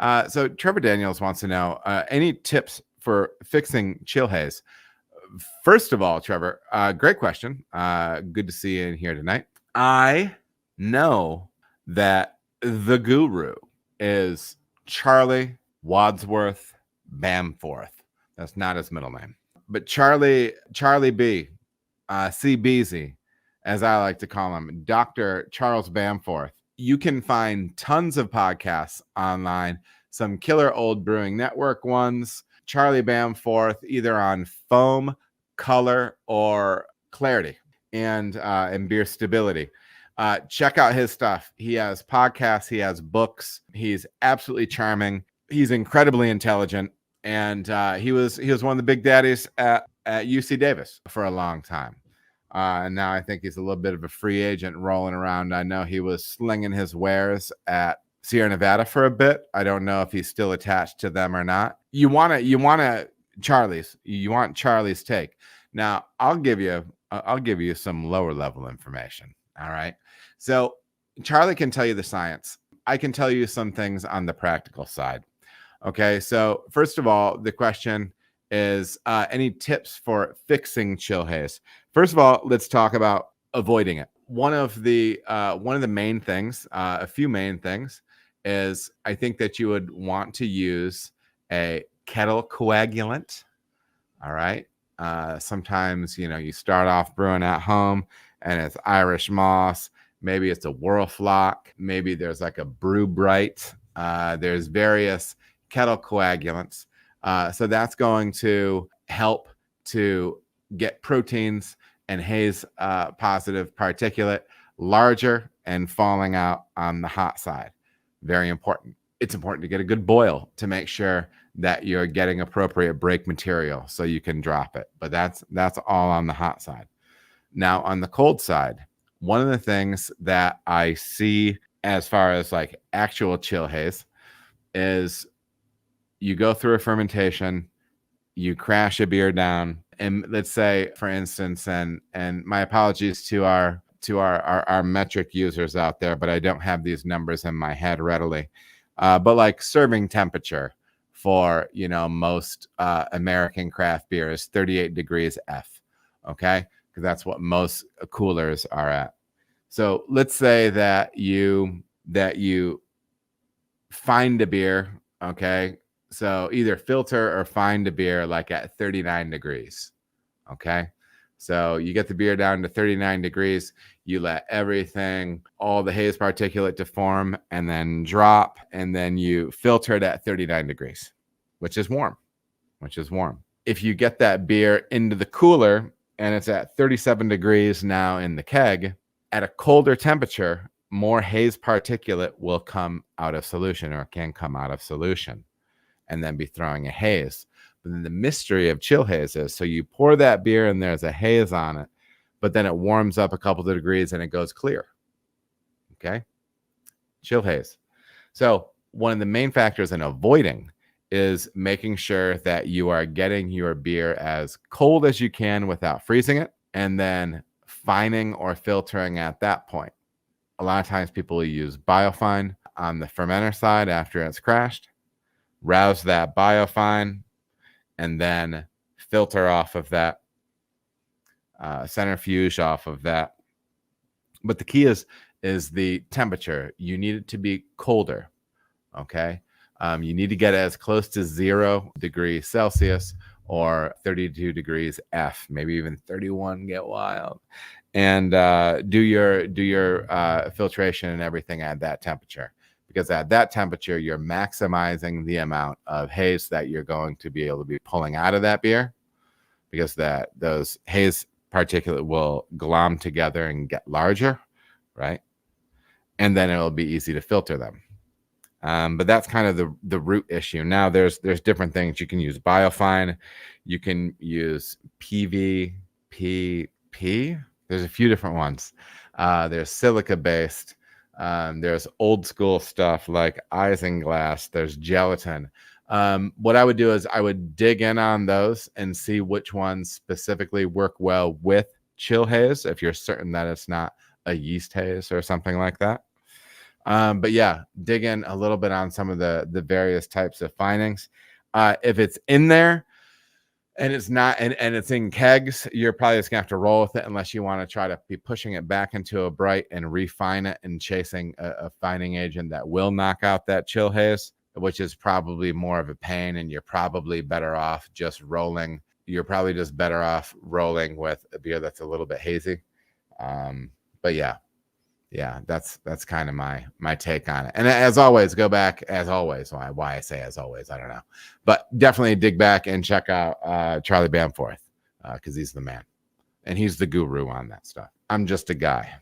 So Trevor Daniels wants to know any tips for fixing chill haze. First of all, Trevor, great question. Good to see you in here tonight. I know that the guru is Charlie Wadsworth Bamforth. That's not his middle name, but Charlie B, C. Beasy, as I like to call him, Dr. Charles Bamforth. You can find tons of podcasts online, some killer old Brewing Network ones. Charlie Bamforth, either on foam, color, or clarity, and beer stability. Check out his stuff. He has podcasts, he has books. He's absolutely charming. He's incredibly intelligent, and he was one of the big daddies at UC Davis for a long time. And now I think he's a little bit of a free agent rolling around. I know he was slinging his wares at Sierra Nevada for a bit. I don't know if he's still attached to them or not. You want Charlie's take. Now I'll give you some lower level information. All right. So Charlie can tell you the science. I can tell you some things on the practical side. Okay. So first of all, the question is any tips for fixing chill haze? First of all, let's talk about avoiding it. One of the main things, a few main things, is I think that you would want to use a kettle coagulant. All right. Sometimes, you start off brewing at home and it's Irish moss. Maybe it's a Whirlflock. Maybe there's like a Brew Bright. There's various kettle coagulants. So that's going to help to get proteins and haze positive particulate larger and falling out on the hot side. Very important. It's important to get a good boil to make sure that you're getting appropriate break material so you can drop it. But that's all on the hot side. Now on the cold side, one of the things that I see as far as like actual chill haze is you go through a fermentation, you crash a beer down, and let's say, for instance, and my apologies to our metric users out there, but I don't have these numbers in my head readily. But like serving temperature for most American craft beer is 38 degrees F. Okay, because that's what most coolers are at. So let's say that you find a beer. Okay. So either filter or find a beer like at 39 degrees. Okay. So you get the beer down to 39 degrees. You let everything, all the haze particulate to form and then drop. And then you filter it at 39 degrees, which is warm. If you get that beer into the cooler and it's at 37 degrees now in the keg, at a colder temperature, more haze particulate will come out of solution, or can come out of solution, and then be throwing a haze. But then the mystery of chill haze is, so you pour that beer and there's a haze on it, but then it warms up a couple of degrees and it goes clear. Okay. Chill haze. So one of the main factors in avoiding is making sure that you are getting your beer as cold as you can without freezing it, and then fining or filtering at that point. A lot of times people will use biofine on the fermenter side after it's crashed, rouse that biofine, and then filter off of that, centrifuge off of that. But the key is the temperature. You need it to be colder. Okay. You need to get it as close to 0 degrees Celsius or 32 degrees F, maybe even 31, get wild. And do your filtration and everything at that temperature. Because at that temperature, you're maximizing the amount of haze that you're going to be able to be pulling out of that beer, because those haze particulate will glom together and get larger, right? And then it'll be easy to filter them. But that's kind of the root issue. Now there's different things. You can use biofine. You can use PVPP. There's a few different ones. There's silica based. There's old school stuff like isinglass. There's gelatin. What I would do is I would dig in on those and see which ones specifically work well with chill haze, if you're certain that it's not a yeast haze or something like that. But yeah, dig in a little bit on some of the various types of finings. If it's in there and it's not, and it's in kegs, you're probably just gonna have to roll with it unless you want to try to be pushing it back into a bright and refine it and chasing a fining agent that will knock out that chill haze, which is probably more of a pain, and you're probably better off just rolling. You're probably just better off rolling with a beer that's a little bit hazy. But yeah, that's kind of my take on it. And as always, go back as always. Why I say as always, I don't know, but definitely dig back and check out Charlie Bamforth because he's the man and he's the guru on that stuff. I'm just a guy.